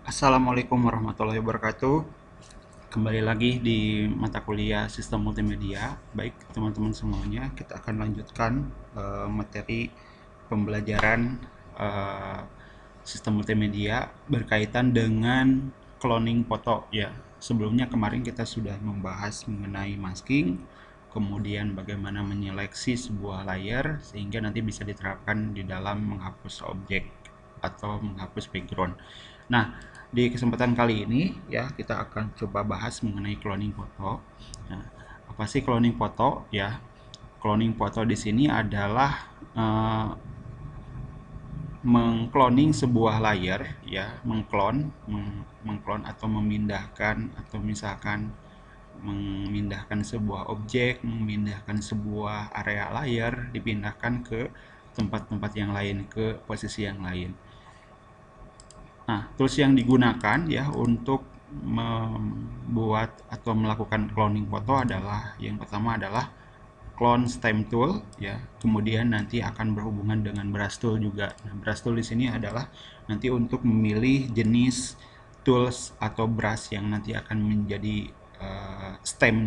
Assalamualaikum warahmatullahi wabarakatuh. Kembali lagi di mata kuliah Sistem Multimedia. Baik, teman-teman semuanya, kita akan lanjutkan materi pembelajaran eh, Sistem Multimedia berkaitan dengan cloning foto ya. Sebelumnya kemarin kita sudah membahas mengenai masking, kemudian bagaimana menyeleksi sebuah layer sehingga nanti bisa diterapkan di dalam menghapus objek atau menghapus background. Nah, di kesempatan kali ini ya kita akan coba bahas mengenai cloning foto. Nah, apa sih cloning foto ya? Cloning foto di sini adalah eh, mengcloning sebuah layer ya, mengklon atau memindahkan atau misalkan memindahkan sebuah objek, memindahkan sebuah area layar dipindahkan ke tempat-tempat yang lain, ke posisi yang lain. Nah, tools yang digunakan ya untuk membuat atau melakukan cloning foto adalah yang pertama adalah clone stem tool ya. Kemudian nanti akan berhubungan dengan brush tool juga. Nah, brush tool di sini adalah nanti untuk memilih jenis tools atau brush yang nanti akan menjadi stem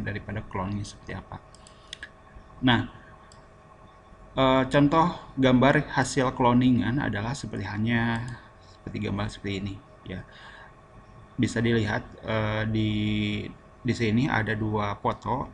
daripada clone-nya seperti apa. Nah, contoh gambar hasil cloningan adalah seperti gambar seperti ini ya. Bisa dilihat di sini ada dua foto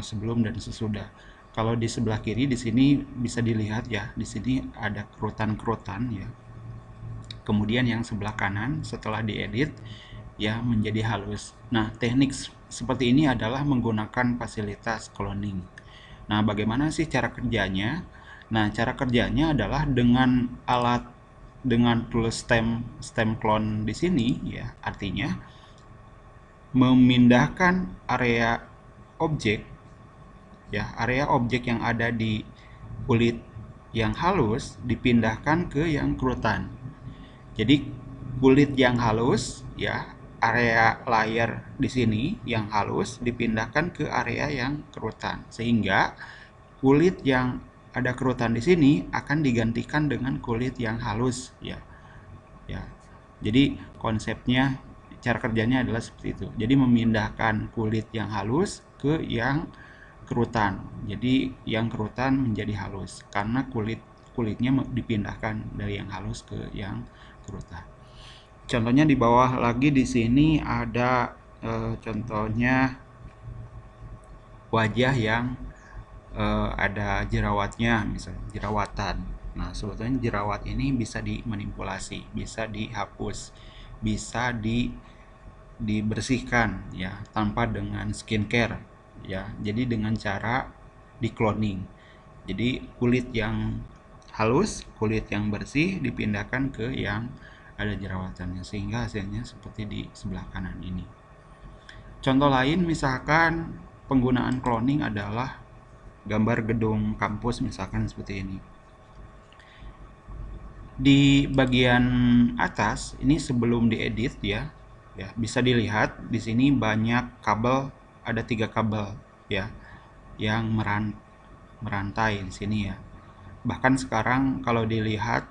sebelum dan sesudah. Kalau di sebelah kiri di sini bisa dilihat ya, di sini ada kerutan-kerutan ya. Kemudian yang sebelah kanan setelah diedit ya menjadi halus. Nah, teknik seperti ini adalah menggunakan fasilitas cloning. Nah, bagaimana sih cara kerjanya? Nah, cara kerjanya adalah dengan tool stem clone di sini ya, artinya memindahkan area objek yang ada di kulit yang halus dipindahkan ke yang kerutan. Jadi kulit yang halus ya, area layar di sini yang halus dipindahkan ke area yang kerutan sehingga kulit yang ada kerutan di sini akan digantikan dengan kulit yang halus ya. Ya. Jadi konsepnya cara kerjanya adalah seperti itu. Jadi memindahkan kulit yang halus ke yang kerutan. Jadi yang kerutan menjadi halus karena kulitnya dipindahkan dari yang halus ke yang kerutan. Contohnya di bawah lagi di sini ada contohnya wajah yang ada jerawatnya, misalnya jerawatan. Nah, sebetulnya jerawat ini bisa dimanipulasi, bisa dihapus, bisa dibersihkan ya tanpa dengan skincare ya. Jadi dengan cara di cloning. Jadi kulit yang halus, kulit yang bersih dipindahkan ke yang ada jerawatannya sehingga hasilnya seperti di sebelah kanan ini. Contoh lain misalkan penggunaan cloning adalah gambar gedung kampus misalkan seperti ini. Di bagian atas ini sebelum diedit ya, bisa dilihat di sini banyak kabel, ada 3 kabel ya yang merantai di sini ya. Bahkan sekarang kalau dilihat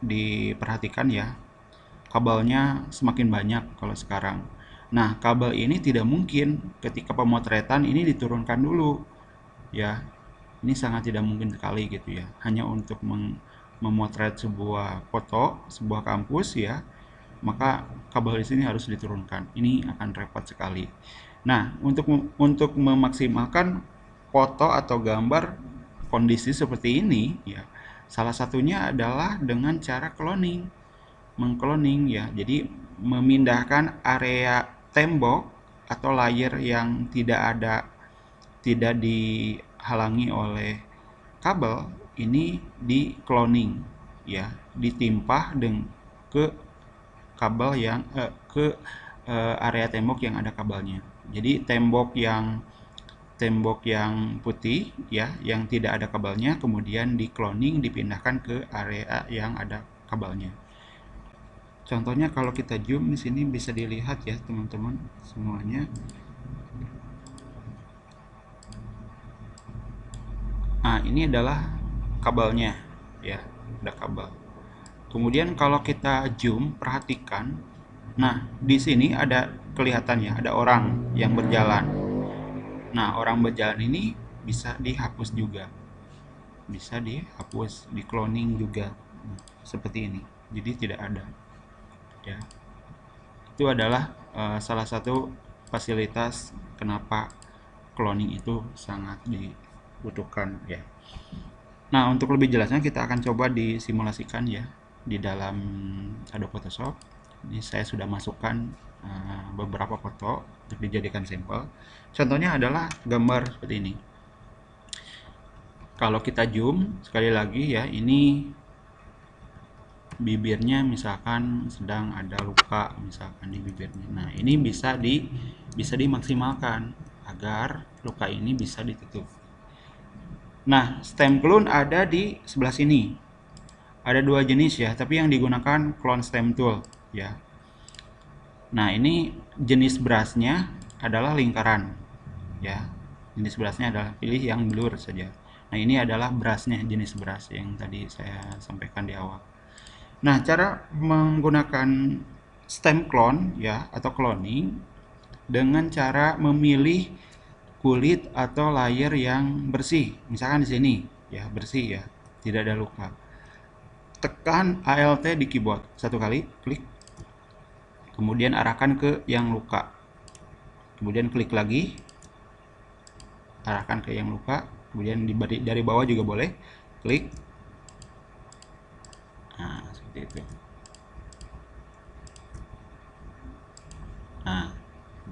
diperhatikan ya, kabelnya semakin banyak kalau sekarang. Nah, kabel ini tidak mungkin ketika pemotretan ini diturunkan dulu ya. Ini sangat tidak mungkin sekali gitu ya. Hanya untuk memotret sebuah foto, sebuah kampus ya, maka kabel di sini harus diturunkan. Ini akan repot sekali. Nah, untuk memaksimalkan foto atau gambar kondisi seperti ini ya, salah satunya adalah dengan cara cloning, mengcloning ya. Jadi memindahkan area tembok atau layer yang tidak dihalangi oleh kabel ini di cloning ya, ditimpah ke kabel yang ke area tembok yang ada kabelnya. Jadi tembok yang putih ya yang tidak ada kabelnya kemudian di cloning dipindahkan ke area yang ada kabelnya. Contohnya kalau kita zoom di sini bisa dilihat ya teman-teman semuanya. Nah, ini adalah kabelnya ya, ada kabel. Kemudian kalau kita zoom, perhatikan. Nah, di sini ada kelihatan ya, ada orang yang berjalan. Nah, orang berjalan ini bisa dihapus juga. Bisa dihapus, di cloning juga. Nah, seperti ini. Jadi tidak ada. Ya. Itu adalah salah satu fasilitas kenapa cloning itu sangat dibutuhkan ya. Nah, untuk lebih jelasnya kita akan coba disimulasikan ya di dalam Adobe Photoshop. Ini saya sudah masukkan beberapa foto untuk dijadikan sampel. Contohnya adalah gambar seperti ini. Kalau kita zoom sekali lagi ya, ini bibirnya misalkan sedang ada luka misalkan di bibirnya. Nah, ini bisa dimaksimalkan agar luka ini bisa ditutup. Nah, stem clone ada di sebelah sini. Ada dua jenis ya, tapi yang digunakan clone stem tool ya. Nah, ini jenis brushnya adalah lingkaran ya. Jenis brushnya adalah pilih yang blur saja. Nah, ini adalah brushnya, jenis brush yang tadi saya sampaikan di awal. Nah, cara menggunakan stem clone ya atau cloning dengan cara memilih kulit atau layer yang bersih. Misalkan di sini ya, bersih ya, tidak ada luka. Tekan Alt di keyboard satu kali, klik. Kemudian arahkan ke yang luka. Kemudian klik lagi. Arahkan ke yang luka. Kemudian dari bawah juga boleh. Klik. Nah, seperti itu. Nah,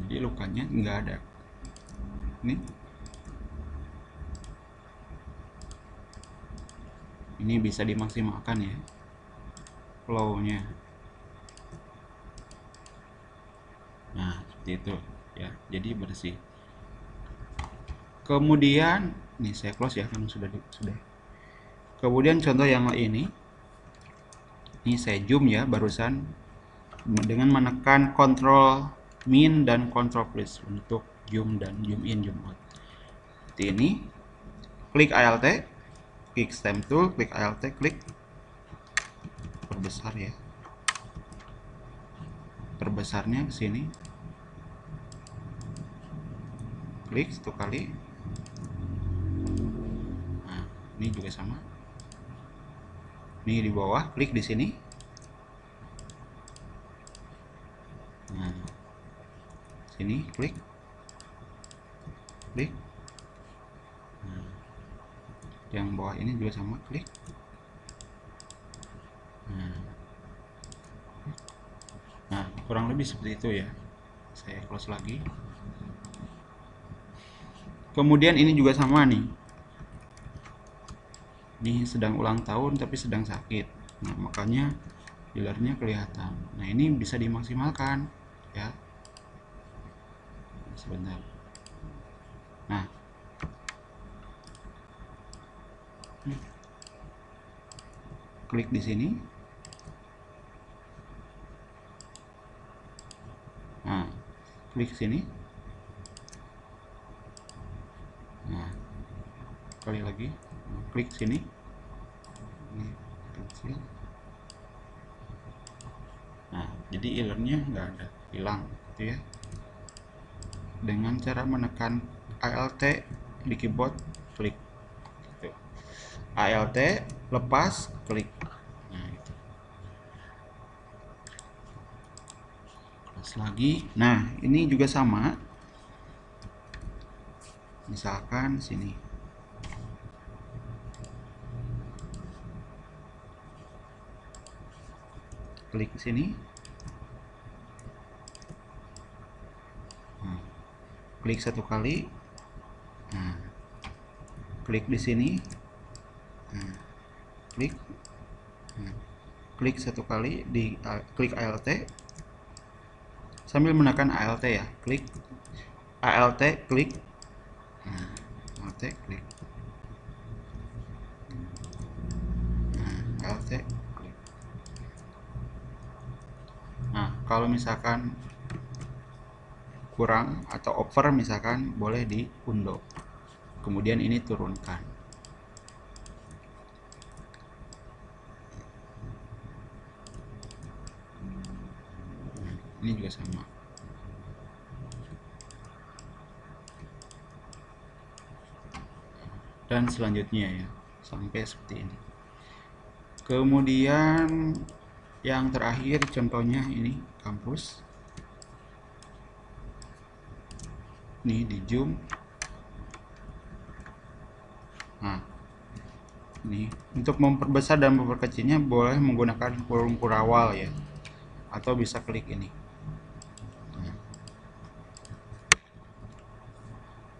jadi lukanya nggak ada. Ini bisa dimaksimalkan ya flow-nya. Nah, seperti itu ya. Jadi bersih. Kemudian nih saya close ya karena sudah. Kemudian contoh yang ini saya zoom ya barusan dengan menekan Ctrl Min dan Ctrl plus untuk zoom dan zoom in, zoom out. Seperti ini. Klik Alt, klik stem tool, klik Alt, klik perbesar ya. Perbesarnya ke sini. Klik satu kali. Nah, ini juga sama. Ini di bawah, klik di sini. Nah, sini klik. Klik. Nah, yang bawah ini juga sama, klik. Nah, kurang lebih seperti itu ya. Saya close lagi. Kemudian ini juga sama nih. Ini sedang ulang tahun tapi sedang sakit. Nah, makanya pilarnya kelihatan. Nah, ini bisa dimaksimalkan ya. Sebentar. Nah, klik di sini. Nah, klik sini. Nah, sekali lagi, klik sini. Ini kecil. Nah, jadi ilernya nggak ada, hilang, gitu ya. Dengan cara menekan Alt di keyboard, klik. Gitu. Alt lepas, klik. Nah, gitu. Terus lagi. Nah, ini juga sama. Misalkan sini. Klik sini. Nah, klik satu kali. Nah, klik di sini. Nah, klik. Nah, klik satu kali di klik Alt sambil menekan Alt ya. Klik Alt, klik. Nah, Alt, klik. Nah, Alt, klik. Nah, kalau misalkan kurang atau over misalkan boleh di undo. Kemudian ini turunkan. Ini juga sama. Dan selanjutnya ya, sampai seperti ini. Kemudian yang terakhir contohnya ini kampus. Nih di zoom. Nah, ini untuk memperbesar dan memperkecilnya boleh menggunakan kurung kurawal ya, atau bisa klik ini.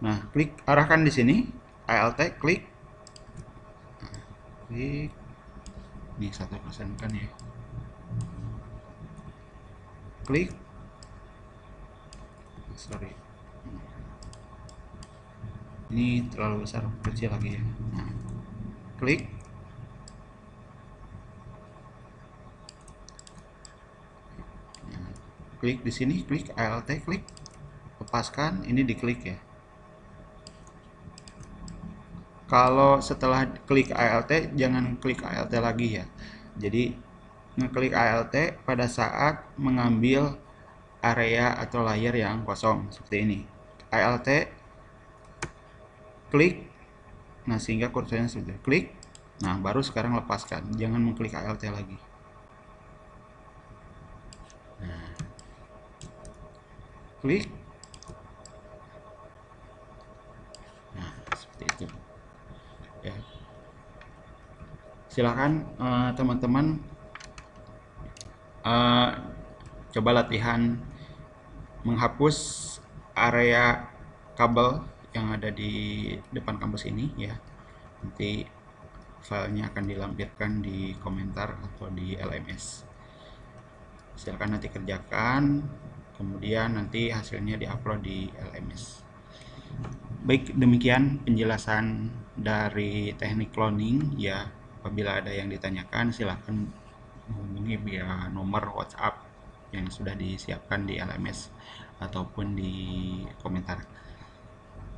Nah, klik arahkan di sini, Alt klik, klik. Ini 1% kan ya. Klik. Sorry. Ini terlalu besar, kecil lagi ya. Nah, klik. Nah, klik di sini, klik Alt, klik. Lepaskan, ini diklik ya. Kalau setelah klik Alt, jangan klik Alt lagi ya. Jadi ngeklik Alt pada saat mengambil area atau layer yang kosong seperti ini. Alt klik. Nah, sehingga kursornya sudah klik. Nah, baru sekarang lepaskan. Jangan mengklik Alt lagi. Nah, klik. Nah, seperti itu. Ya. Silakan teman-teman coba latihan menghapus area kabel yang ada di depan kampus ini ya. Nanti filenya akan dilampirkan di komentar atau di LMS. Silakan nanti kerjakan, kemudian nanti hasilnya diupload di LMS. Baik, demikian penjelasan dari teknik cloning ya. Apabila ada yang ditanyakan, silakan menghubungi via nomor WhatsApp yang sudah disiapkan di LMS ataupun di komentar.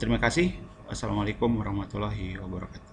Terima kasih. Wassalamualaikum warahmatullahi wabarakatuh.